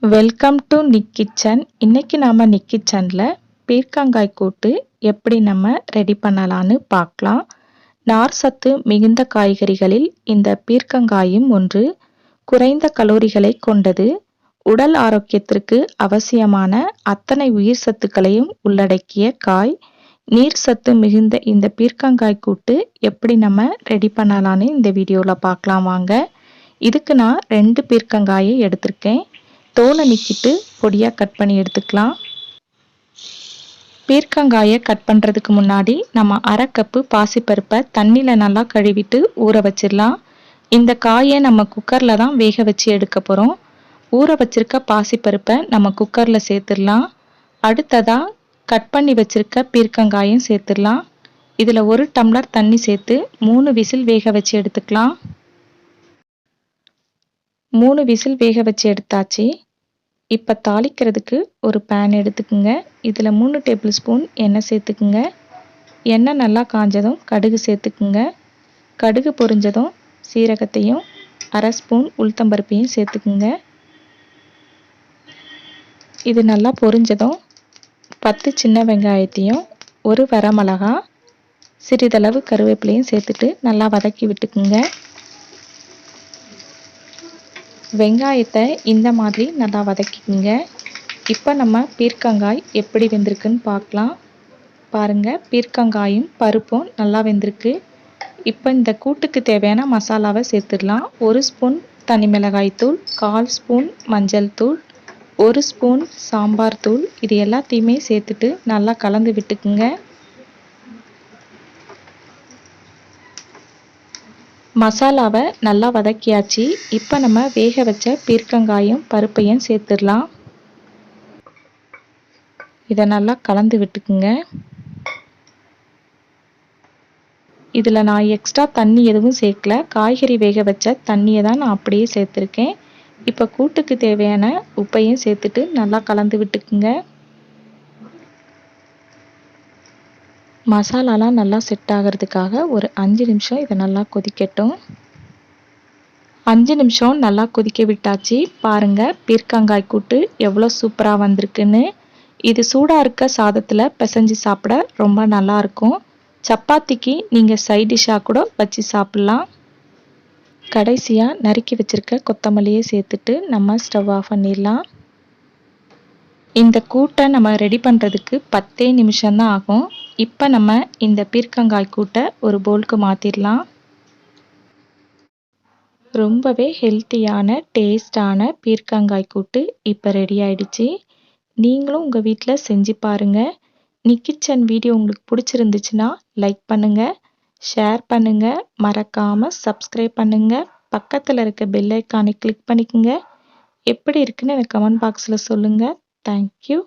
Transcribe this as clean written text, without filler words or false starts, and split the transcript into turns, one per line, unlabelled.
Welcome to Nick kitchen. இன்னைக்கு நாம நிக் கிச்சன்ல பீர்க்கங்காய் கூட்டு எப்படி நம்ம ரெடி பண்ணலான்னு பார்க்கலாம். நார் சத்து மிகுந்த காய்கறிகளில் இந்த பீர்க்கங்காயும் ஒன்று. குறைந்த கலோரிகளை கொண்டது. உடல் ஆரோக்கியத்திற்கு அவசியமான அத்தனை உயிர் சத்துக்களையும் உள்ளடக்கிய காய். நீர் சத்து மிகுந்த இந்த பீர்க்கங்காய் கூட்டு எப்படி நம்ம ரெடி பண்ணலான்னு இந்த வீடியோவில் பார்க்கலாம் வாங்க. இதுக்கு நான் 2 பீர்க்கங்காயை எடுத்திருக்கேன். தோலை நீக்கிட்டு பொடியாக கட் பண்ணி எடுத்துக்கலாம். பீர்க்கங்காயை கட் பண்ணுறதுக்கு முன்னாடி நம்ம 1/2 கப்பு பாசிப்பருப்பை தண்ணியில் நல்லா கழுவிட்டு ஊற வச்சிடலாம். இந்த காயை நம்ம குக்கரில் தான் வேக வச்சு எடுக்க போகிறோம். ஊற வச்சிருக்க பாசிப்பருப்பை நம்ம குக்கரில் சேர்த்துடலாம். அடுத்ததாக கட் பண்ணி வச்சிருக்க பீர்க்கங்காயும் சேர்த்துடலாம். இதில் 1 டம்ளர் தண்ணி சேர்த்து 3 விசில் வேக வச்சு எடுத்துக்கலாம். 3 விசில் வேக வச்சு எடுத்தாச்சு. இப்போ தாளிக்கிறதுக்கு ஒரு பேன் எடுத்துக்குங்க. இதில் 3 டேபிள் ஸ்பூன் எண்ணெய் சேர்த்துக்குங்க. எண்ணெய் நல்லா காஞ்சதும் கடுகு சேர்த்துக்குங்க. கடுகு பொரிஞ்சதும் சீரகத்தையும் 1/2 ஸ்பூன் உளுத்தம்பருப்பையும் சேர்த்துக்குங்க. இது நல்லா பொரிஞ்சதும் 10 சின்ன வெங்காயத்தையும் 1 வரமிளகா சிறிதளவு கருவேப்பிலையும் சேர்த்துட்டு நல்லா வதக்கி விட்டுக்குங்க. வெங்காயத்தை இந்த மாதிரி நல்லா வதக்கிக்குங்க. இப்போ நம்ம பீர்க்கங்காய் எப்படி வெந்திருக்குன்னு பார்க்கலாம். பாருங்கள், பீர்க்கங்காயும் பருப்பும் நல்லா வெந்திருக்கு. இப்போ இந்த கூட்டுக்கு தேவையான மசாலாவை சேர்த்துடலாம். 1 ஸ்பூன் தனி மிளகாய் தூள், 1/4 ஸ்பூன் மஞ்சள் தூள், 1 ஸ்பூன் சாம்பார் தூள். இது எல்லாத்தையுமே சேர்த்துட்டு நல்லா கலந்து விட்டுக்குங்க. மசாலாவை நல்லா வதக்கியாச்சு. இப்போ நம்ம வேக வச்ச பீர்க்கங்காயும் பருப்பையும் சேர்த்துடலாம். இதை நல்லா கலந்து விட்டுக்குங்க. இதில் நான் எக்ஸ்ட்ரா தண்ணி எதுவும் சேர்க்கல. காய்கறி வேக வச்ச தண்ணியை தான் நான் அப்படியே சேர்த்துருக்கேன். இப்போ கூட்டுக்கு தேவையான உப்பையும் சேர்த்துட்டு நல்லா கலந்து விட்டுக்குங்க. மசாலாலாம் நல்லா செட் ஆகிறதுக்காக ஒரு 5 நிமிஷம் இதை நல்லா கொதிக்கட்டும். 5 நிமிஷம் நல்லா கொதிக்க விட்டாச்சு. பாருங்கள், பீர்க்கங்காய் கூட்டு எவ்வளோ சூப்பராக வந்திருக்குன்னு. இது சூடாக இருக்க சாதத்தில் பிசைஞ்சு சாப்பிட ரொம்ப நல்லாயிருக்கும். சப்பாத்திக்கு நீங்கள் சைட் டிஷ்ஷாக கூட வச்சு சாப்பிட்லாம். கடைசியாக நறுக்கி வச்சுருக்க கொத்தமல்லியை சேர்த்துட்டு நம்ம ஸ்டவ் ஆஃப் பண்ணிடலாம். இந்த கூட்டை நம்ம ரெடி பண்ணுறதுக்கு 10 நிமிஷம்தான் ஆகும். இப்போ நம்ம இந்த பீர்க்கங்காய் கூட்டை ஒரு பவுலுக்கு மாற்றிடலாம். ரொம்பவே ஹெல்த்தியான டேஸ்டான பீர்க்கங்காய் கூட்டு இப்போ ரெடி ஆயிடுச்சு. நீங்களும் உங்கள் வீட்டில் செஞ்சு பாருங்கள். நிக் கிச்சன் வீடியோ உங்களுக்கு பிடிச்சிருந்துச்சுன்னா லைக் பண்ணுங்கள், ஷேர் பண்ணுங்கள், மறக்காமல் சப்ஸ்கிரைப் பண்ணுங்கள். பக்கத்தில் இருக்க பெல் ஐக்கானை கிளிக் பண்ணிக்கோங்க. எப்படி இருக்குன்னு எனக்கு கமெண்ட் பாக்ஸில் சொல்லுங்கள். தேங்க்யூ.